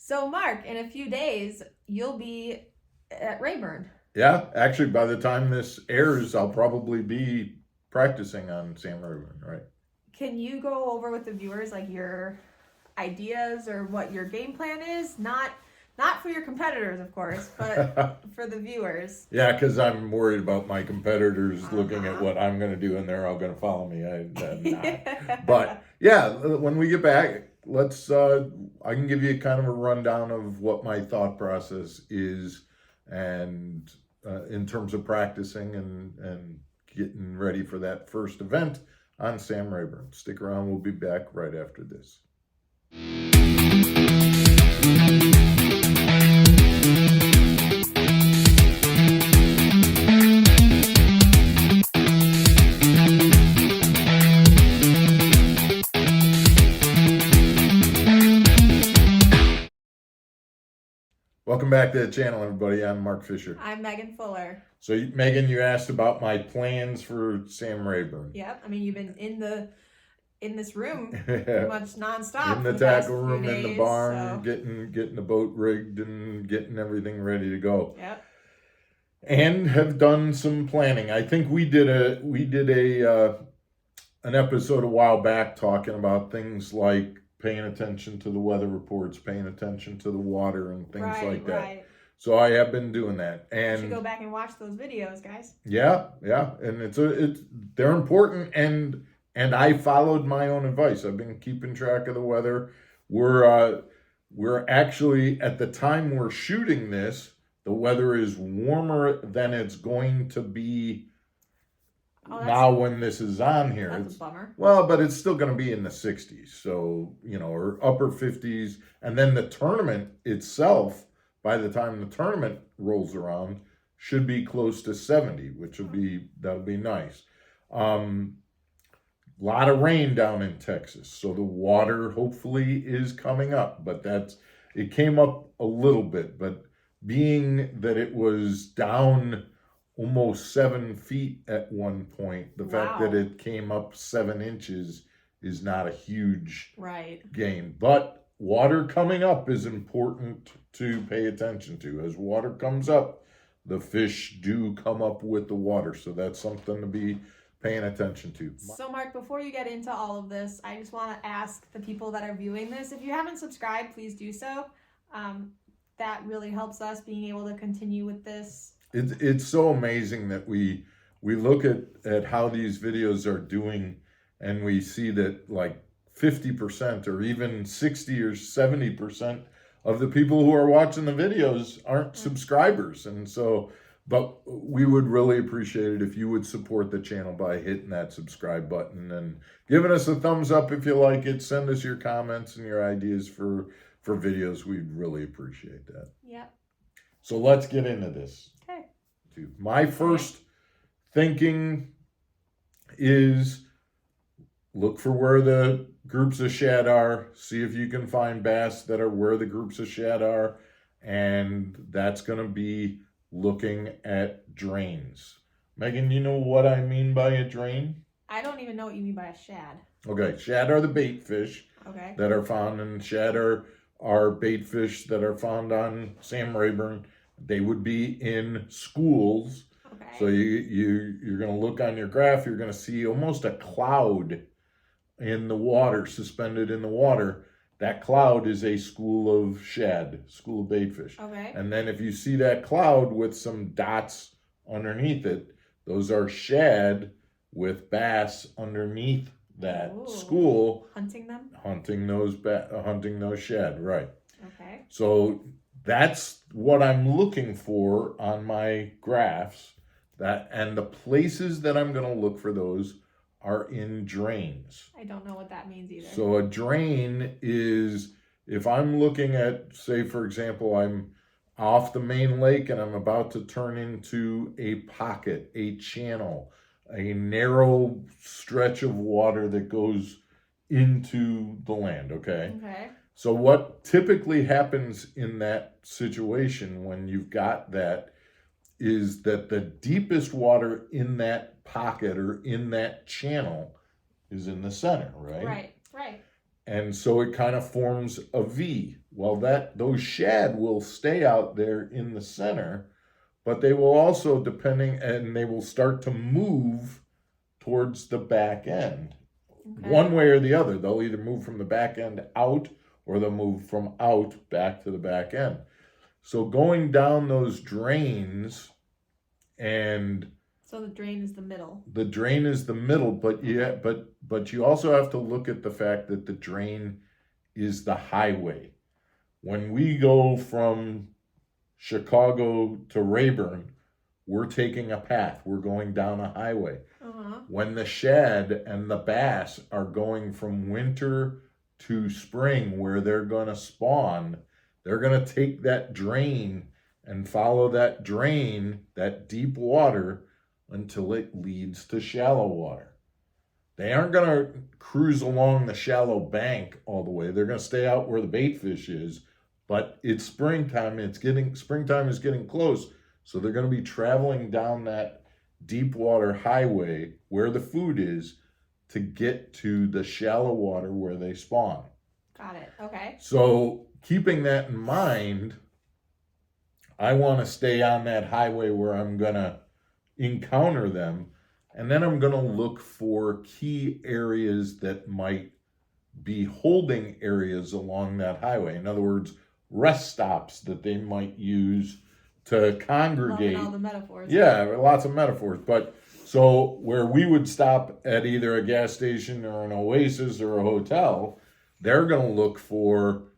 So, Mark, in a few days, you'll be at Rayburn. Yeah, actually, by the time this airs, I'll probably be practicing on Sam Rayburn, right? Can you go over with the viewers like your ideas or what your game plan is? Not for your competitors, of course, but for the viewers. Yeah, because I'm worried about my competitors looking at what I'm going to do, and they're all going to follow me. I'm not. But yeah, when we get back, let's. I can give you kind of a rundown of what my thought process is, and in terms of practicing and getting ready for that first event on Sam Rayburn. Stick around. We'll be back right after this. Welcome back to the channel, everybody. I'm Mark Fisher. I'm Megan Fuller. So, Megan, you asked about my plans for Sam Rayburn. Yep. I mean, you've been in this room pretty much nonstop. In the tackle room, in the barn, getting the boat rigged and getting everything ready to go. Yep. And have done some planning. I think we did an episode a while back talking about things like paying attention to the weather reports, paying attention to the water and things like that. Right. So I have been doing that, and you should go back and watch those videos, guys. Yeah, and they're important, and I followed my own advice. I've been keeping track of the weather. We're actually, at the time we're shooting this, the weather is warmer than it's going to be. Now when this is on here. That's a bummer. Well, but it's still going to be in the 60s, so or upper 50s, and then the tournament itself, by the time the tournament rolls around, should be close to 70, that'll be nice. Lot of rain down in Texas, so the water hopefully is coming up, but it came up a little bit, but being that it was down almost 7 feet at one point, the fact that it came up 7 inches is not a huge game. But water coming up is important to pay attention to. As water comes up, the fish do come up with the water. So that's something to be paying attention to. So Mark, before you get into all of this, I just want to ask the people that are viewing this, if you haven't subscribed, please do so. That really helps us being able to continue with this. It's so amazing that we look at how these videos are doing, and we see that like 50% or even 60 or 70% of the people who are watching the videos aren't subscribers. And so, but we would really appreciate it if you would support the channel by hitting that subscribe button and giving us a thumbs up if you like it. Send us your comments and your ideas for videos. We'd really appreciate that. Yep. So let's get into this. Okay. My first thinking is look for where the groups of shad are. See if you can find bass that are where the groups of shad are. And that's going to be looking at drains. Megan, you know what I mean by a drain? I don't even know what you mean by a shad. Okay, shad are the bait fish that are found, and shad are bait fish that are found on Sam Rayburn. They would be in schools. Okay. So you're going to look on your graph, you're going to see almost a cloud in the water, suspended in the water. That cloud is a school of shad, school of bait fish. Okay. And then if you see that cloud with some dots underneath it, those are shad with bass underneath that school. Hunting them? Hunting those shad, right. Okay. So that's what I'm looking for on my graphs. And the places that I'm going to look for those are in drains. I don't know what that means either. So a drain is, if I'm looking at, say, for example, I'm off the main lake and I'm about to turn into a pocket, a channel, a narrow stretch of water that goes into the land, okay? Okay. So what typically happens in that situation when you've got that is that the deepest water in that pocket or in that channel is in the center, right? Right. And so it kind of forms a V. Well, those shad will stay out there in the center, but they will also, and they will start to move towards the back end. Okay. One way or the other. They'll either move from the back end out, or they'll move from out back to the back end. So going down those drains, and so the drain is the middle. The drain is the middle, but you also have to look at the fact that the drain is the highway. When we go from Chicago to Rayburn, we're taking a path. We're going down a highway. Uh-huh. When the shad and the bass are going from winter to spring, where they're going to spawn, they're going to take that drain and follow that drain, that deep water, until it leads to shallow water. They aren't going to cruise along the shallow bank all the way. They're going to stay out where the bait fish is, but it's springtime. Springtime is getting close, so they're going to be traveling down that deep water highway where the food is to get to the shallow water where they spawn. Got it. Okay. So keeping that in mind, I want to stay on that highway where I'm going to encounter them, and then I'm going to look for key areas that might be holding areas along that highway. In other words, rest stops that they might use to congregate. Loving all the metaphors. Yeah, lots of metaphors. But so where we would stop at either a gas station or an oasis or a hotel, they're going to look for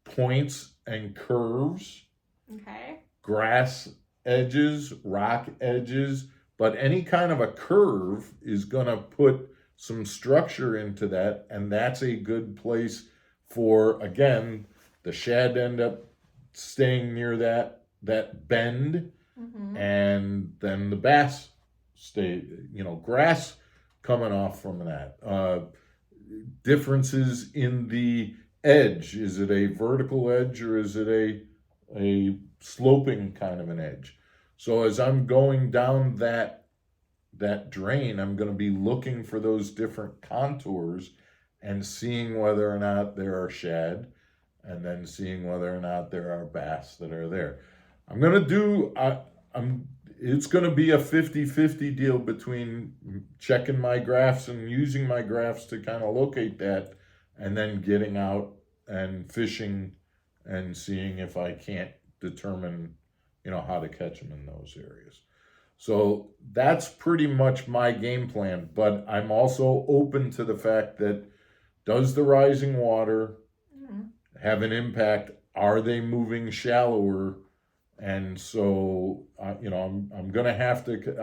points and curves. Okay. Grass edges, rock edges, but any kind of a curve is going to put some structure into that, and that's a good place for, again, the shad to end up staying near that bend, and then the bass stay, grass coming off from that. Differences in the edge. Is it a vertical edge, or is it a sloping kind of an edge? So as I'm going down that drain, I'm going to be looking for those different contours and seeing whether or not there are shad, and then seeing whether or not there are bass that are there. It's going to be a 50-50 deal between checking my graphs and using my graphs to kind of locate that, and then getting out and fishing and seeing if I can't determine, how to catch them in those areas. So that's pretty much my game plan, but I'm also open to the fact that, does the rising water have an impact? Are they moving shallower? And so, I'm going to have to,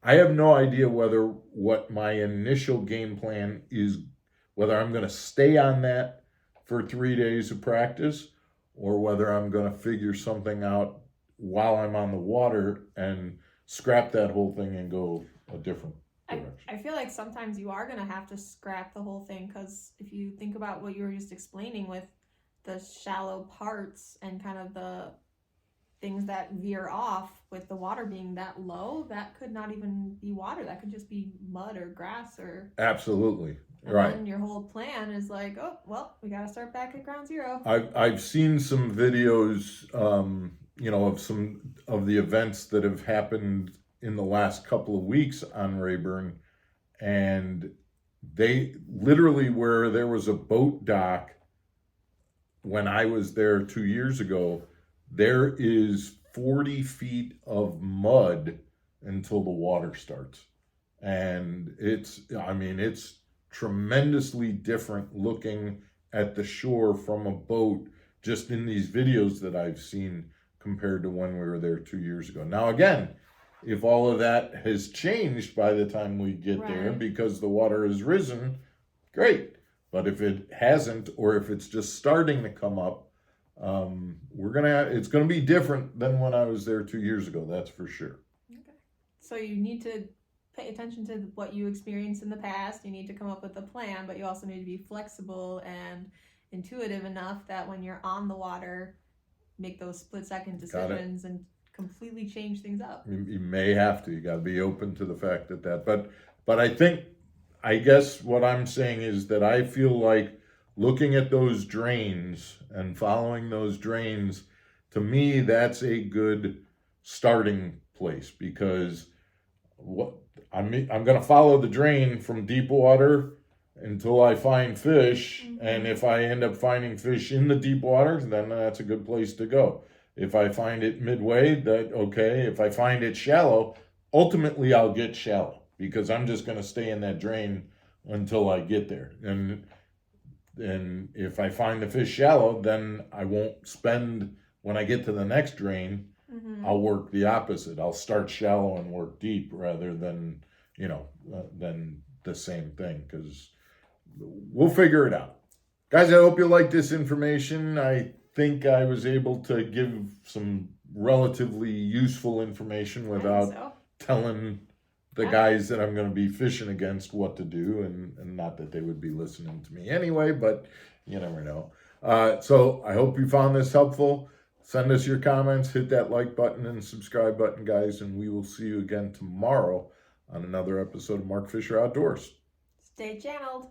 I have no idea what my initial game plan is, whether I'm going to stay on that for 3 days of practice, or whether I'm going to figure something out while I'm on the water and scrap that whole thing and go a different direction. I feel like sometimes you are going to have to scrap the whole thing, because if you think about what you were just explaining with the shallow parts and kind of the things that veer off with the water being that low, that could not even be water. That could just be mud or grass or... Absolutely. And right. then your whole plan is like, oh, well, we got to start back at ground zero. I've seen some videos, of some of the events that have happened in the last couple of weeks on Rayburn, and they literally, where there was a boat dock when I was there 2 years ago, there is 40 feet of mud until the water starts. And it's tremendously different looking at the shore from a boat, just in these videos that I've seen, compared to when we were there 2 years ago. Now, again, if all of that has changed by the time we get there because the water has risen, great. But if it hasn't, or if it's just starting to come up, it's gonna be different than when I was there 2 years ago. That's for sure. Okay. So you need to pay attention to what you experienced in the past. You need to come up with a plan, but you also need to be flexible and intuitive enough that when you're on the water, make those split-second decisions and completely change things up. You may have to. You got to be open to the fact that. But I guess what I'm saying is that I feel like looking at those drains and following those drains, to me, that's a good starting place, because what I'm going to follow the drain from deep water until I find fish, and if I end up finding fish in the deep water, then that's a good place to go. If I find it midway, that okay. If I find it shallow, ultimately I'll get shallow, because I'm just going to stay in that drain until I get there. And if I find the fish shallow, then I won't spend, when I get to the next drain, I'll work the opposite. I'll start shallow and work deep, rather than, than the same thing, because we'll figure it out. Guys, I hope you like this information. I think I was able to give some relatively useful information without telling the guys that I'm going to be fishing against what to do, and not that they would be listening to me anyway, but you never know. So I hope you found this helpful. Send us your comments, hit that like button and subscribe button, guys, and we will see you again tomorrow on another episode of Mark Fisher Outdoors. Stay channeled.